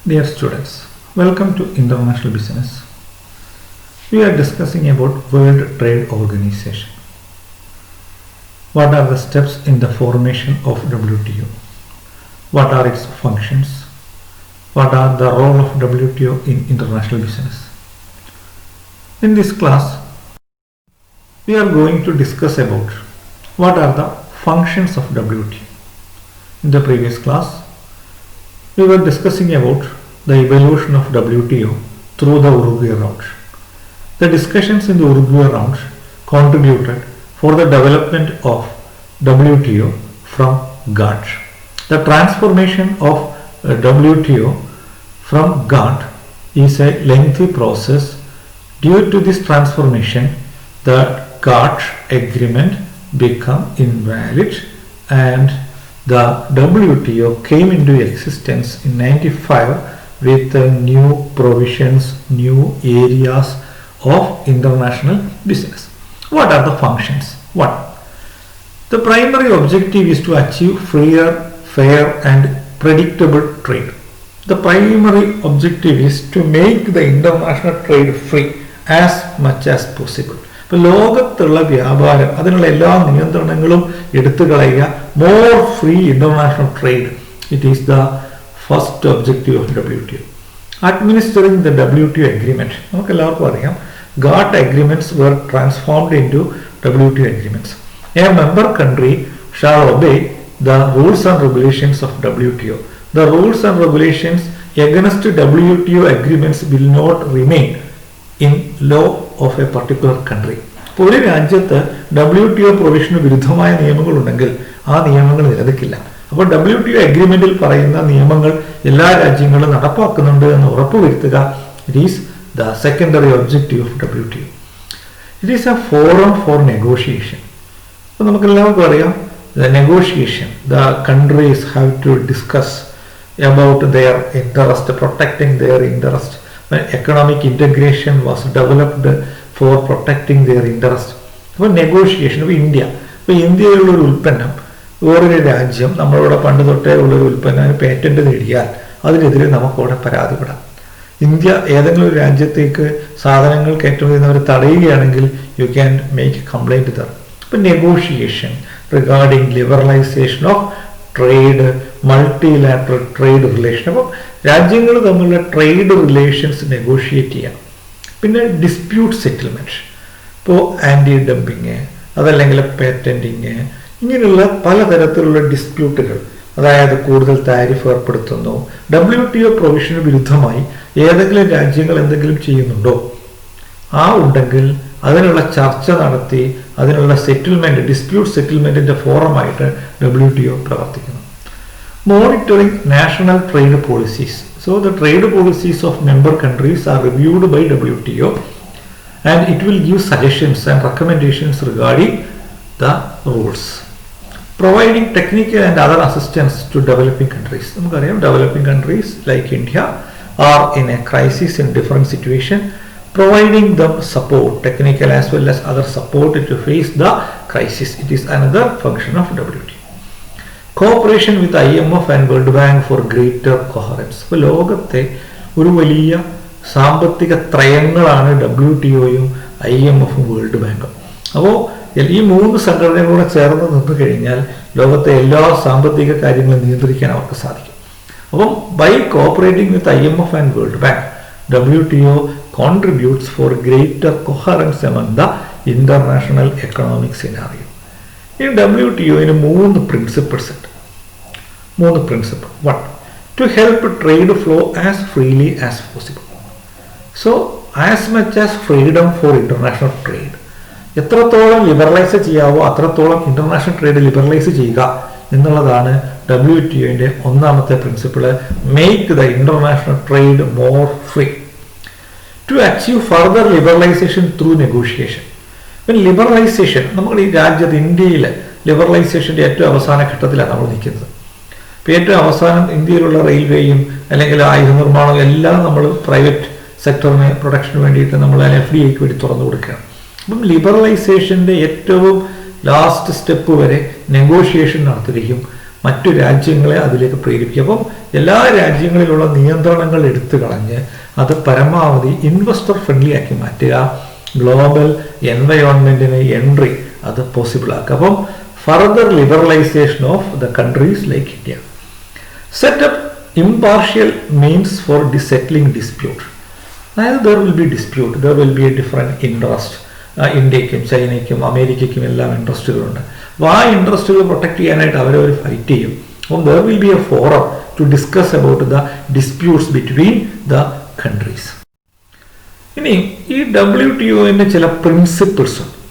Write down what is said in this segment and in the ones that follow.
Dear students, welcome to International Business. We are discussing about World Trade Organization. What are the steps in the formation of WTO? What are its functions? What are the role of WTO in international business? In this class, we are going to discuss about what are the functions of WTO. In the previous class, we were discussing about the evolution of WTO through the Uruguay round. The discussions in the Uruguay round contributed for the development of WTO from GATT. The transformation of WTO from GATT is a lengthy process. Due to this transformation, the GATT agreement became invalid and the WTO came into existence in 1995 with new provisions, new areas of international business. What are the functions? 1. The primary objective is to achieve freer, fair and predictable trade. The primary objective is to make the international trade free as much as possible. ഇപ്പോൾ ലോകത്തുള്ള വ്യാപാരം അതിനുള്ള എല്ലാ നിയന്ത്രണങ്ങളും എടുത്തു കളയുക, more free international trade. It is the first objective of WTO. Administering the WTO agreement. നമുക്ക് എല്ലാവർക്കും അറിയാം, GATT agreements were transformed into WTO agreements. A member country shall obey the rules and regulations of WTO. The rules and regulations against WTO agreements will not remain in law of a particular country. ഇപ്പോൾ ഒരു രാജ്യത്ത് WTO പ്രൊവിഷന് വിരുദ്ധമായ നിയമങ്ങളുണ്ടെങ്കിൽ ആ നിയമങ്ങൾ നിലനിൽക്കില്ല. അപ്പോൾ WTO അഗ്രിമെന്റിൽ പറയുന്ന നിയമങ്ങൾ എല്ലാ രാജ്യങ്ങളും നടപ്പാക്കുന്നുണ്ട് എന്ന് ഉറപ്പുവരുത്തുക. It is the secondary objective of WTO. It is a forum for negotiation. അപ്പോൾ നമുക്കെല്ലാവർക്കും അറിയാം, the negotiation, the countries have to discuss about their interest, protecting their interest. When economic integration was developed for protecting their interest. അപ്പോൾ negotiation. ഇപ്പോൾ ഇന്ത്യയിലുള്ളൊരു ഉൽപ്പന്നം വേറൊരു രാജ്യം നമ്മളിവിടെ പണ്ട് തൊട്ടേ ഉള്ളൊരു ഉൽപ്പന്നം പേറ്റന്റ് നേടിയാൽ അതിനെതിരെ നമുക്കവിടെ പരാതിപ്പെടാം. ഇന്ത്യ ഏതെങ്കിലും ഒരു രാജ്യത്തേക്ക് സാധനങ്ങൾ കയറ്റുമതി ചെയ്യുന്നവരെ തടയുകയാണെങ്കിൽ you can make complaint there. ഇപ്പം negotiation regarding liberalisation of trade, multilateral trade relation. അപ്പം രാജ്യങ്ങൾ തമ്മിലുള്ള ട്രേഡ് റിലേഷൻസ് നെഗോഷിയേറ്റ് ചെയ്യാം. പിന്നെ ഡിസ്പ്യൂട്ട് സെറ്റിൽമെൻറ്റ്, ഇപ്പോൾ ആൻറ്റി ഡംപിങ് അതല്ലെങ്കിൽ പേറ്റൻറ്റിങ്, ഇങ്ങനെയുള്ള പലതരത്തിലുള്ള ഡിസ്പ്യൂട്ടുകൾ, അതായത് കൂടുതൽ താരിഫ് ഏർപ്പെടുത്തുന്നു, WTO പ്രൊവിഷന് വിരുദ്ധമായി ഏതെങ്കിലും രാജ്യങ്ങൾ എന്തെങ്കിലും ചെയ്യുന്നുണ്ടോ, ഉണ്ടെങ്കിൽ അതിനുള്ള ചർച്ച നടത്തി അതിനുള്ള സെറ്റിൽമെന്റ്, ഡിസ്പ്യൂട്ട് സെറ്റിൽമെന്റിന്റെ ഫോറമായിട്ട് WTO പ്രവർത്തിക്കുന്നു. Monitoring national trade policies. So the trade policies of member countries are reviewed by WTO and it will give suggestions and recommendations regarding the rules. Providing technical and other assistance to developing countries. നമുക്കറിയാം, developing countries like India are in a crisis in different situation. Providing them support, technical as well as other support to face the crisis. It is another function of WTO. Cooperation with IMF and World Bank for greater coherence. ഇപ്പോൾ ലോകത്തെ ഒരു വലിയ സാമ്പത്തിക ത്രയങ്ങളാണ് WTOയും IMFും world ബാങ്കും. അപ്പോൾ ഈ മൂന്ന് സംഘടനകളൂടെ ചേർന്ന് നിന്നു കഴിഞ്ഞാൽ ലോകത്തെ എല്ലാ സാമ്പത്തിക കാര്യങ്ങളും നിയന്ത്രിക്കാൻ അവർക്ക് സാധിക്കും. അപ്പം by cooperating with IMF and World Bank, WTO contributes for greater coherence among the international economic scenario. ഈ WTOന് മൂന്ന് പ്രിൻസിപ്പിൾസ് ഉണ്ട്. 1. To help trade flow as freely as possible. So as much as freedom for international trade. എത്രത്തോളം liberalise ചെയ്യാവോ അത്രത്തോളം international trade liberalise ചെയ്യുക എന്നുള്ളതാണ് WTOന്റെ ഒന്നാമത്തെ principle. Make the international trade more free. To achieve further liberalisation through negotiation. ഇപ്പം liberalisation നമ്മൾ ഈ രാജ്യത്ത് ഇന്ത്യയിൽ ലിബറലൈസേഷൻ്റെ ഏറ്റവും അവസാന ഘട്ടത്തിലാണ് നമ്മൾ നിൽക്കുന്നത്. ഇപ്പം ഏറ്റവും അവസാനം ഇന്ത്യയിലുള്ള റെയിൽവേയും അല്ലെങ്കിൽ ആയുധ നിർമ്മാണവും എല്ലാം നമ്മൾ പ്രൈവറ്റ് സെക്ടറിന് പ്രൊഡക്ഷന് വേണ്ടിയിട്ട് നമ്മൾ FDIക്ക് വേണ്ടി തുറന്നു കൊടുക്കുകയാണ്. അപ്പം ലിബറലൈസേഷൻ്റെ ഏറ്റവും ലാസ്റ്റ് സ്റ്റെപ്പ് വരെ നെഗോഷിയേഷൻ നടത്തുകയും മറ്റു രാജ്യങ്ങളെ അതിലേക്ക് പ്രേരിപ്പിക്കുക. അപ്പം എല്ലാ രാജ്യങ്ങളിലുള്ള നിയന്ത്രണങ്ങൾ എടുത്തു കളഞ്ഞ് അത് പരമാവധി ഇൻവെസ്റ്റർ ഫ്രണ്ട്ലി ആക്കി മാറ്റുക. ഗ്ലോബൽ എൻവയോൺമെന്റിന് എൻട്രി അത് പോസിബിൾ ആക്കുക. അപ്പം further liberalisation of the countries like India. Set up impartial means for settling dispute. അതായത് there will be dispute, there will be a different interest. ഇന്ത്യക്കും ചൈനയ്ക്കും അമേരിക്കയ്ക്കും എല്ലാം ഇൻട്രസ്റ്റുകളുണ്ട്. അപ്പോൾ ആ ഇൻട്രസ്റ്റുകൾ പ്രൊട്ടക്ട് ചെയ്യാനായിട്ട് അവരവർ ഫൈറ്റ് ചെയ്യും. അപ്പം there will be a forum to discuss about the disputes between the countries. ഇനി ഈ WTOന്റെ ചില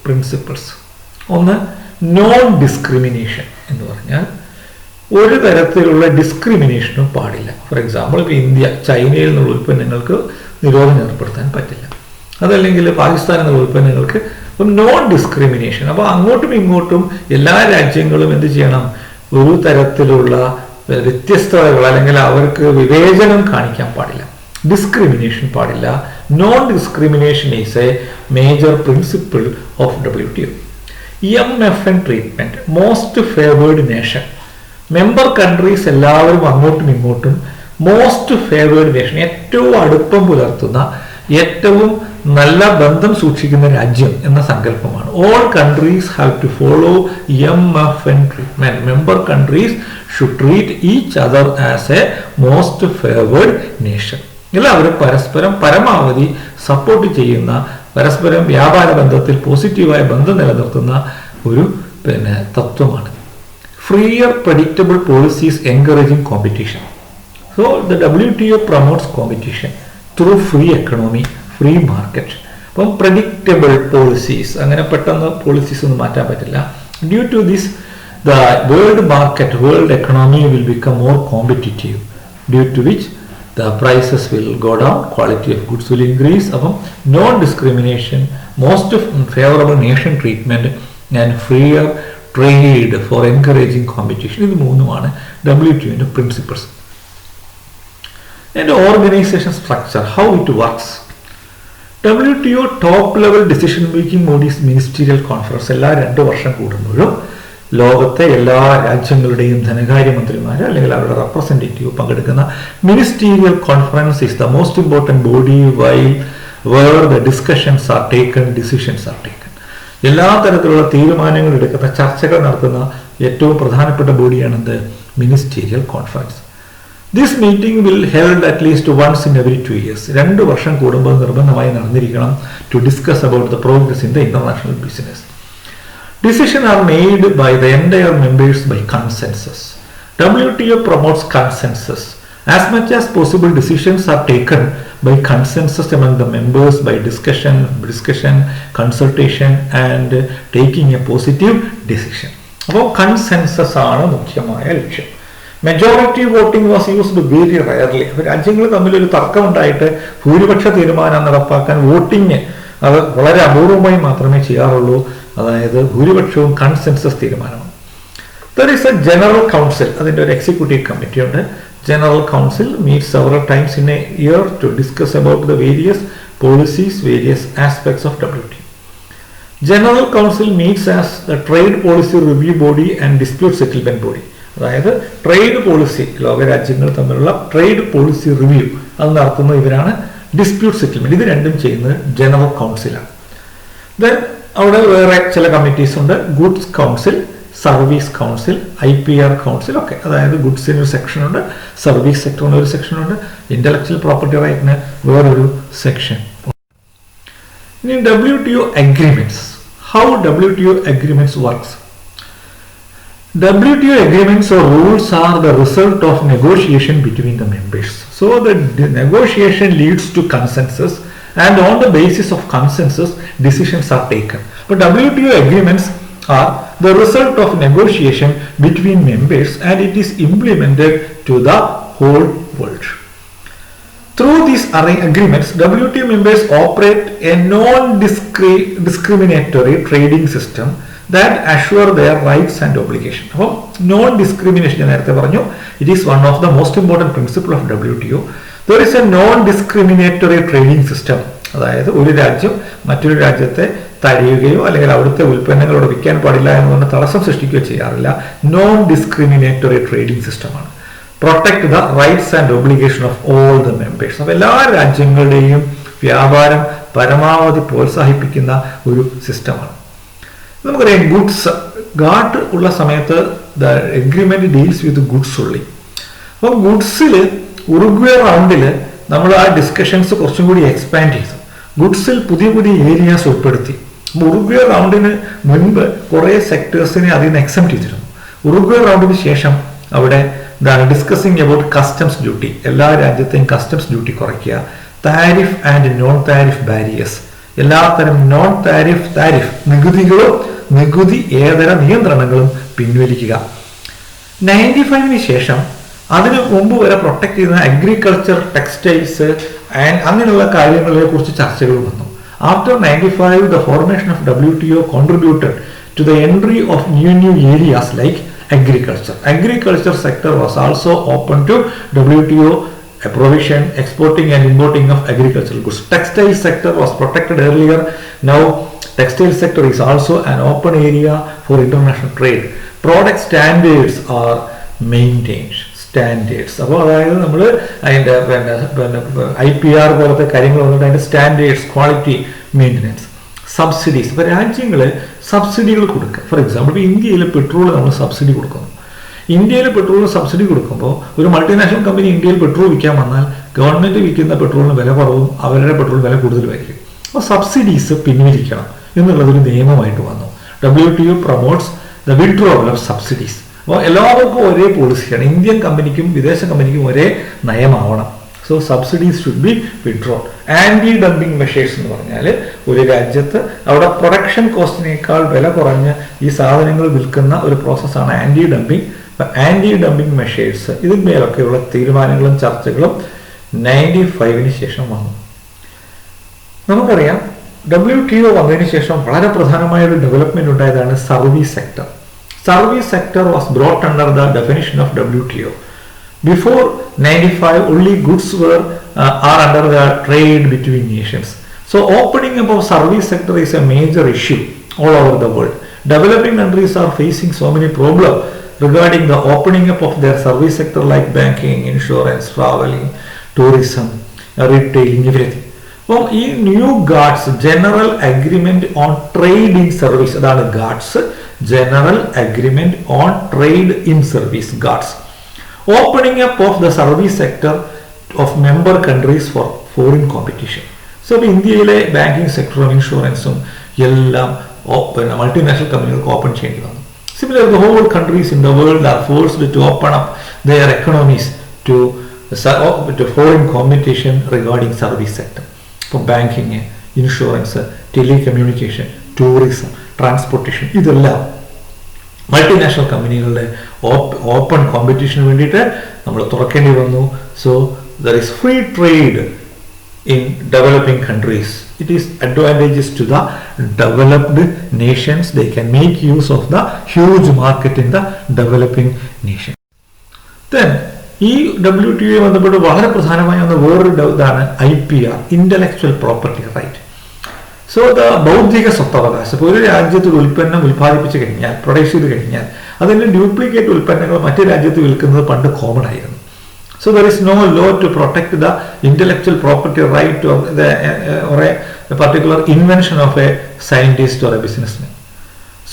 പ്രിൻസിപ്പിൾസ് ഒന്ന് നോൺ ഡിസ്ക്രിമിനേഷൻ എന്ന് പറഞ്ഞാൽ ഒരു തരത്തിലുള്ള ഡിസ്ക്രിമിനേഷനും പാടില്ല. ഫോർ എക്സാമ്പിൾ ഇപ്പോൾ ഇന്ത്യ ചൈനയിൽ നിന്നുള്ള ഉൽപ്പന്നങ്ങൾക്ക് നിരോധനം ഏർപ്പെടുത്താൻ പറ്റില്ല, അതല്ലെങ്കിൽ പാകിസ്ഥാനിൽ നിന്നുള്ള ഉൽപ്പന്നങ്ങൾക്ക് നോൺ ഡിസ്ക്രിമിനേഷൻ. അപ്പോൾ അങ്ങോട്ടും ഇങ്ങോട്ടും എല്ലാ രാജ്യങ്ങളും എന്ത് ചെയ്യണം, ഒരു തരത്തിലുള്ള വ്യത്യസ്തതകൾ അല്ലെങ്കിൽ അവർക്ക് വിവേചനം കാണിക്കാൻ പാടില്ല, ഡിസ്ക്രിമിനേഷൻ പാടില്ല. Non discrimination is A major principle of WTO. MFN treatment, most favoured nation. Member countries എല്ലാവരും അങ്ങോട്ടും ഇങ്ങോട്ടും മോസ്റ്റ് ഫേവേർഡ് നേഷൻ, ഏറ്റവും അടുപ്പം പുലർത്തുന്ന, ഏറ്റവും നല്ല ബന്ധം സൂക്ഷിക്കുന്ന രാജ്യം എന്ന സങ്കല്പമാണ്. All countries have to follow MFN treatment. Member countries should treat each other as a most favoured nation. എല്ലാവരും പരസ്പരം പരമാവധി സപ്പോർട്ട് ചെയ്യുന്ന, പരസ്പരം വ്യാപാര ബന്ധത്തിൽ പോസിറ്റീവായ ബന്ധം നിലനിർത്തുന്ന ഒരു തത്വമാണ്. Freer, predictable policies encouraging competition. So the WTO promotes competition through free economy, free market. അപ്പം predictable policies, അങ്ങനെ പെട്ടെന്ന് പോളിസീസ് ഒന്നും മാറ്റാൻ പറ്റില്ല. Due to this, the world market, world economy will become more competitive, due to which the prices will go down, quality of goods will increase. അപ്പം non-discrimination, most favorable nation treatment and freer trade for encouraging competition. ഇത് മൂന്നുമാണ് WTOന്റെ principles. And organisation structure, how it works. WTO top level decision making bodies ministerial conference. എല്ലാ 2 വർഷം കൂടുമ്പോഴും ലോകത്തെ എല്ലാ രാജ്യങ്ങളുടെയും ധനകാര്യമന്ത്രിമാർ അല്ലെങ്കിൽ അവരുടെ റെപ്രസെൻറ്റേറ്റീവ് പങ്കെടുക്കുന്ന ministerial conference is the most important body where the discussions are taken, decisions are taken. എല്ലാ തരത്തിലുള്ള തീരുമാനങ്ങൾ എടുക്കുന്ന, ചർച്ചകൾ നടത്തുന്ന ഏറ്റവും പ്രധാനപ്പെട്ട ബോഡിയാണ് എന്ത്, ministerial conference. This meeting will held at least once in every 2 years. 2 വർഷം കൂടുമ്പോൾ നിർബന്ധമായി നടന്നിരിക്കണം. To discuss about the progress in the international business. Decision are made by the entire members by consensus. WTO promotes consensus. As much as possible, decisions are taken by consensus among the members, by discussion, consultation and taking a positive decision. അപ്പോൾ consensus ആണ് മുഖ്യമായ ലക്ഷ്യം. Majority voting was used very rarely. അപ്പോൾ രാജ്യങ്ങൾ തമ്മിലൊരു തർക്കമുണ്ടായിട്ട് ഭൂരിപക്ഷ തീരുമാനം നടപ്പാക്കാൻ വോട്ടിംഗ് അത് വളരെ അപൂർവമായി മാത്രമേ ചെയ്യാറുള്ളൂ. അതായത് ഭൂരിപക്ഷവും കൺസെൻസസ് തീരുമാനമാണ്. There is A general council, അതിൻ്റെ ഒരു എക്സിക്യൂട്ടീവ് കമ്മിറ്റി ഉണ്ട്. General Council meets several times in a year to discuss about the various policies, various aspects of WTO. General Council meets as the trade policy review body and dispute settlement body. അതായത് trade policy, ലോകരാജ്യങ്ങൾ തമ്മിലുള്ള trade policy review അത് നടത്തുന്ന ഇവരാണ്. Dispute settlement ഇത് രണ്ടും ചെയ്യുന്നത് general കൗൺസിലാണ്. Then അവിടെ വേറെ ചില കമ്മിറ്റീസ് ഉണ്ട്. Goods council, service council, IPR council ഒക്കെ. അതായത് ഗുഡ്സിന് ഒരു സെക്ഷനുണ്ട്, സർവീസ് സെക്ടറിന് ഒരു സെക്ഷനുണ്ട്, ഇന്റലക്ച്വൽ പ്രോപ്പർട്ടി റൈറ്റിന് വേറൊരു സെക്ഷൻ. ഇനി WTO agreements, how WTO agreements works. WTO agreements or rules are the result of negotiation between the members. So the negotiation leads to consensus, and on the basis of consensus, decisions are taken. But WTO agreements are the result of negotiation between members, and it is implemented to the whole world. Through these agreements, WTO members operate a non-discriminatory trading system that assure their rights and obligations. അപ്പോൾ non discrimination നേരത്തെ പറഞ്ഞു, it is one of the most important principle of WTO. There is A non discriminatory trading system. അതായത് ഒരു രാജ്യം മറ്റൊരു രാജ്യത്തെ തടയുകയോ അല്ലെങ്കിൽ അവിടുത്തെ ഉൽപ്പന്നങ്ങൾ അവിടെ വിൽക്കാൻ പാടില്ല എന്ന് പറഞ്ഞ തടസ്സം സൃഷ്ടിക്കുകയോ ചെയ്യാറില്ല. നോൺ ഡിസ്ക്രിമിനേറ്ററി ട്രേഡിംഗ് സിസ്റ്റമാണ്. Protect the rights and obligation of all the members. അപ്പോൾ എല്ലാ രാജ്യങ്ങളുടെയും വ്യാപാരം പരമാവധി പ്രോത്സാഹിപ്പിക്കുന്ന ഒരു സിസ്റ്റമാണ്. നമുക്കറിയാം ഗുഡ്സ് ഗാട്ട് ഉള്ള സമയത്ത് the agreement deals with goods ഉള്ളി. അപ്പം ഗുഡ്സിൽ ഉറുഗ്വേ റൗണ്ടിൽ നമ്മൾ ആ ഡിസ്കഷൻസ് കുറച്ചും കൂടി എക്സ്പാൻഡ് ചെയ്തു. ഗുഡ്സിൽ പുതിയ പുതിയ ഏരിയാസ് ഉൾപ്പെടുത്തി. ഉറുഗ്വേ റൗണ്ടിന് മുൻപ് കുറേ സെക്ടേഴ്സിനെ അതിൽ നിന്ന് എക്സംപ്റ്റ് ചെയ്തിരുന്നു. ഉറുഗ്വേ റൗണ്ടിന് ശേഷം അവിടെ ഡിസ്കസിങ് അബൌട്ട് കസ്റ്റംസ് ഡ്യൂട്ടി, എല്ലാ രാജ്യത്തെയും കസ്റ്റംസ് ഡ്യൂട്ടി കുറയ്ക്കുക, tariff and non tariff barriers, എല്ലാത്തരം നോൺ താരിഫ് നികുതികളും നികുതി ഏതര നിയന്ത്രണങ്ങളും പിൻവലിക്കുക. 95 ശേഷം അതിനു മുമ്പ് വരെ പ്രൊട്ടക്ട് ചെയ്യുന്ന അഗ്രികൾച്ചർ, ടെക്സ്റ്റൈൽസ് ആൻഡ് അങ്ങനെയുള്ള കാര്യങ്ങളെ കുറിച്ച് ചർച്ചകൾ വന്നു. After 95 the formation of WTO contributed to the entry of new areas like agriculture. Agriculture sector was also open to WTO provision, exporting and importing of agricultural goods. Textile sector was protected earlier. Now textile sector is also an open area for international trade. Product standards are maintained. Standards അപ്പോൾ അതായത് നമ്മൾ അതിൻ്റെ IPR പോലത്തെ കാര്യങ്ങൾ വന്നിട്ട് അതിൻ്റെ standards, quality maintenance, subsidies. ഇപ്പോൾ രാജ്യങ്ങൾ സബ്സിഡികൾ കൊടുക്കുക. ഫോർ എക്സാമ്പിൾ ഇപ്പോൾ ഇന്ത്യയിൽ പെട്രോൾ നമ്മൾ സബ്സിഡി കൊടുക്കുന്നു. ഇന്ത്യയിൽ പെട്രോളിന് സബ്സിഡി കൊടുക്കുമ്പോൾ ഒരു മൾട്ടിനാഷണൽ കമ്പനി ഇന്ത്യയിൽ പെട്രോൾ വിൽക്കാൻ വന്നാൽ ഗവൺമെൻറ് വിൽക്കുന്ന പെട്രോളിന് വില കുറവും അവരുടെ പെട്രോൾ വില കൂടുതലുമായിരിക്കും. അപ്പോൾ സബ്സിഡീസ് പിൻവലിക്കണം എന്നുള്ളതൊരു നിയമമായിട്ട് വന്നു. WTO promotes the withdrawal of subsidies. അപ്പോൾ എല്ലാവർക്കും ഒരേ പോളിസിയാണ്. ഇന്ത്യൻ കമ്പനിക്കും വിദേശ കമ്പനിക്കും ഒരേ നയമാവണം. So subsidies should be withdrawn. Anti dumping measures എന്ന് പറഞ്ഞാൽ ഒരു രാജ്യത്ത് അവിടെ പ്രൊഡക്ഷൻ കോസ്റ്റിനേക്കാൾ വില കുറഞ്ഞ് ഈ സാധനങ്ങൾ വിൽക്കുന്ന ഒരു പ്രോസസ്സാണ് anti dumping. Anti dumping measures ഇതിന്മേലൊക്കെയുള്ള തീരുമാനങ്ങളും ചർച്ചകളും 95 ശേഷം വന്നു. നമുക്കറിയാം WTO വന്നതിന് ശേഷം വളരെ പ്രധാനമായ ഒരു ഡെവലപ്മെന്റ് ഉണ്ടായതാണ് service sector. Service sector was brought under the definition of WTO. Before 95, only goods are under the trade between nations. So opening up of service sector is a major issue all over the world. Developing countries are facing so many problems regarding the opening up of their service sector like banking, insurance, traveling, tourism, retailing, everything. അപ്പോൾ ഈ new GATS general agreement on trade in service, അതാണ് GATS, general agreement on trade in service, GATS. Opening up of the service sector of member countries for foreign competition. So ഇപ്പോൾ ഇന്ത്യയിലെ banking സെക്ടറും ഇൻഷുറൻസും എല്ലാം multinational കമ്പനികൾക്ക് open ചെയ്യേണ്ടി വന്നു. Similarly, the whole countries in the world are forced to open up their economies to foreign competition regarding service sector. For banking, insurance, telecommunication, tourism, transportation, ഇതെല്ലാം multinational കമ്പനികളുടെ open കോമ്പറ്റീഷന് വേണ്ടിയിട്ട് നമ്മൾ തുറക്കേണ്ടി വന്നു. So there is free trade in developing countries. It is advantageous to the developed nations. They can make use of the huge market in the developing nation. Then ഈ WTO ബന്ധപ്പെട്ട് വളരെ പ്രധാനമായ ഒന്ന് വേറൊരു ഇതാണ് IPR, intellectual property right. So the ബൗദ്ധിക സ്വത്തവകാശം. ഇപ്പോൾ ഒരു രാജ്യത്ത് ഒരു ഉൽപ്പന്നം ഉൽപ്പാദിപ്പിച്ച് കഴിഞ്ഞാൽ, പ്രൊഡ്യൂസ് ചെയ്ത് കഴിഞ്ഞാൽ അതിൻ്റെ ഡ്യൂപ്ലിക്കേറ്റ് ഉൽപ്പന്നങ്ങൾ മറ്റു രാജ്യത്ത് വിൽക്കുന്നത് പണ്ട് കോമൺ ആയിരുന്നു. So there is no law to protect the intellectual property right of or a particular invention of a scientist or a businessman.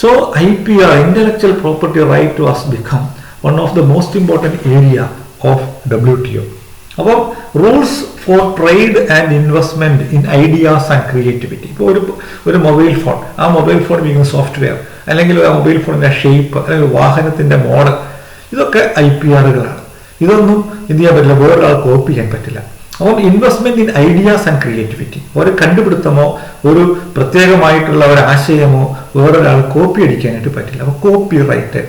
So IPR, intellectual property right, has become one of the most important area of WTO. About rules for trade and investment in ideas and creativity. ഇപ്പോൾ ഒരു mobile phone, ആ mobile phone ഉപയോഗിക്കുന്ന software, അല്ലെങ്കിൽ ആ mobile ഫോണിൻ്റെ shape, അല്ലെങ്കിൽ വാഹനത്തിൻ്റെ model, ഇതൊക്കെ IPRകളാണ്. ഇതൊന്നും എന്ത് ചെയ്യാൻ പറ്റില്ല, വേറൊരാൾ കോപ്പി ചെയ്യാൻ പറ്റില്ല. അപ്പം investment in ideas and creativity, ഒരു കണ്ടുപിടുത്തമോ ഒരു പ്രത്യേകമായിട്ടുള്ള ഒരു ആശയമോ വേറൊരാൾ കോപ്പി അടിക്കാനായിട്ട് പറ്റില്ല. അപ്പോൾ copyright,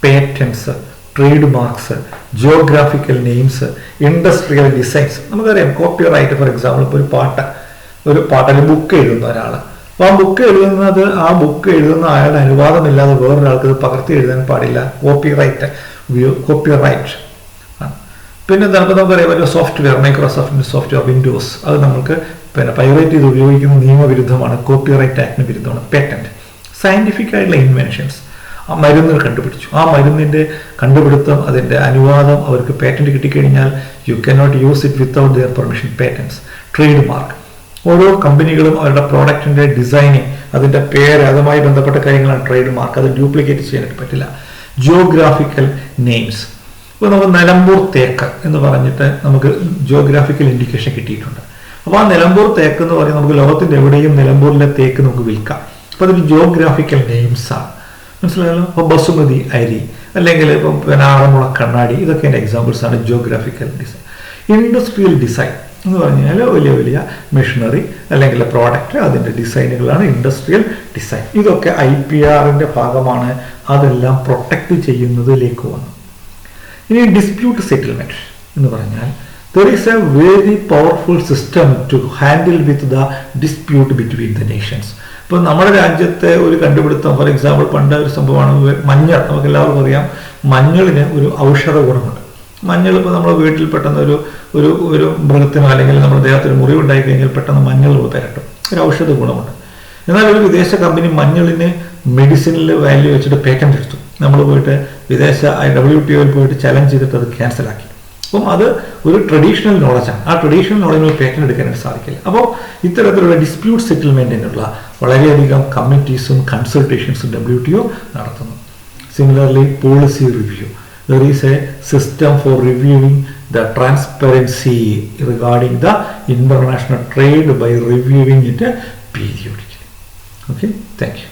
patents, trademarks, geographical names, industrial designs. നമുക്കറിയാം കോപ്പി റൈറ്റ്. ഫോർ എക്സാമ്പിൾ ഇപ്പോൾ ഒരു പാട്ടിൽ ബുക്ക് എഴുതുന്ന ഒരാൾ, അപ്പോൾ ആ ബുക്ക് എഴുതുന്ന അയാളുടെ അനുവാദമില്ലാതെ വേറൊരാൾക്ക് ഇത് പകർത്തി എഴുതാൻ പാടില്ല. Copyright. പിന്നെ നമുക്കറിയാം ഒരു സോഫ്റ്റ്വെയർ, മൈക്രോസോഫ്റ്റിൻ്റെ സോഫ്റ്റ്വെയർ വിൻഡോസ്, അത് നമുക്ക് പിന്നെ പൈറേറ്റ് ചെയ്ത് ഉപയോഗിക്കുന്നത് നിയമവിരുദ്ധമാണ്, കോപ്പിറൈറ്റ് ആക്ടിന് വിരുദ്ധമാണ്. പേറ്റന്റ് സയന്റിഫിക് ആയിട്ടുള്ള ഇൻവെൻഷൻസ്, ആ മരുന്ന് കണ്ടുപിടിച്ചു, ആ മരുന്നിൻ്റെ കണ്ടുപിടുത്തം, അതിൻ്റെ അനുവാദം അവർക്ക് പേറ്റന്റ് കിട്ടിക്കഴിഞ്ഞാൽ you can not use it without their permission. Patents. Trademark, ഓരോ കമ്പനികളും അവരുടെ പ്രോഡക്റ്റിൻ്റെ ഡിസൈനിങ്, അതിൻ്റെ പേര്, അതുമായി ബന്ധപ്പെട്ട കാര്യങ്ങളാണ് ട്രേഡ് മാർക്ക്. അത് ഡ്യൂപ്ലിക്കേറ്റ് ചെയ്യാനായിട്ട് പറ്റില്ല. ജിയോഗ്രാഫിക്കൽ നെയിംസ്, ഇപ്പോൾ നമുക്ക് നിലമ്പൂർ തേക്ക് എന്ന് പറഞ്ഞിട്ട് നമുക്ക് ജിയോഗ്രാഫിക്കൽ ഇൻഡിക്കേഷൻ കിട്ടിയിട്ടുണ്ട്. അപ്പോൾ ആ നിലമ്പൂർ തേക്ക് എന്ന് പറയുന്നത് നമുക്ക് ലോകത്തിൻ്റെ എവിടെയും നിലമ്പൂരിലെ തേക്ക് നമുക്ക് വിൽക്കാം. അപ്പോൾ അതൊരു ജിയോഗ്രാഫിക്കൽ നെയിംസാണ്. മനസ്സിലായല്ലോ? അപ്പോൾ ബസുമതി അരി, അല്ലെങ്കിൽ ഇപ്പം പിന്നെ ആറന്മുള കണ്ണാടി, ഇതൊക്കെ എൻ്റെ എക്സാമ്പിൾസ് ആണ് ജിയോഗ്രാഫിക്കൽ ഡിസൈൻ. ഇൻഡസ്ട്രിയൽ ഡിസൈൻ എന്ന് പറഞ്ഞാൽ വലിയ വലിയ മെഷീനറി അല്ലെങ്കിൽ പ്രോഡക്റ്റ്, അതിൻ്റെ ഡിസൈനുകളാണ് ഇൻഡസ്ട്രിയൽ ഡിസൈൻ. ഇതൊക്കെ IPRൻ്റെ ഭാഗമാണ്. അതെല്ലാം പ്രൊട്ടക്റ്റ് ചെയ്യുന്നതിലേക്ക് വന്നു. ഇനി ഡിസ്പ്യൂട്ട് സെറ്റിൽമെൻറ്റ് എന്ന് പറഞ്ഞാൽ there is a very powerful system to handle with the dispute between the nations. ഇപ്പോൾ നമ്മുടെ രാജ്യത്തെ ഒരു കണ്ടുപിടുത്തം, ഫോർ എക്സാമ്പിൾ പണ്ട് ഒരു സംഭവമാണ് മഞ്ഞൾ. നമുക്ക് എല്ലാവർക്കും അറിയാം മഞ്ഞളിന് ഒരു ഔഷധ ഗുണമുണ്ട്. മഞ്ഞൾ ഇപ്പോൾ നമ്മുടെ വീട്ടിൽ പെട്ടെന്ന് ഒരു മൃഗത്തിനോ അല്ലെങ്കിൽ നമ്മുടെ ദേഹത്തിന് മുറിവുണ്ടായി കഴിഞ്ഞാൽ പെട്ടെന്ന് മഞ്ഞൾ പെരട്ടും, ഒരു ഔഷധ ഗുണമുണ്ട്. എന്നാൽ ഒരു വിദേശ കമ്പനി മഞ്ഞളിന് മെഡിസിനിൽ വാല്യൂ വെച്ചിട്ട് പേറ്റന്റ് എടുത്തു. നമ്മൾ പോയിട്ട് വിദേശ WTOയിൽ പോയിട്ട് ചലഞ്ച് ചെയ്തിട്ട് അത് ക്യാൻസലാക്കി. അപ്പം അത് ഒരു ട്രഡീഷണൽ നോളജാണ്. ആ ട്രഡീഷണൽ നോളജിന് പേറ്റന്റ് എടുക്കാനായിട്ട് സാധിക്കില്ല. അപ്പോൾ ഇത്തരത്തിലുള്ള ഡിസ്പ്യൂട്ട് സെറ്റിൽമെന്റിനുള്ള വളരെയധികം കമ്മിറ്റീസും കൺസൾട്ടേഷൻസും WTO നടത്തുന്നു. Similarly policy review, there is a system for reviewing the transparency regarding the international trade by reviewing it periodically. Okay, thank you.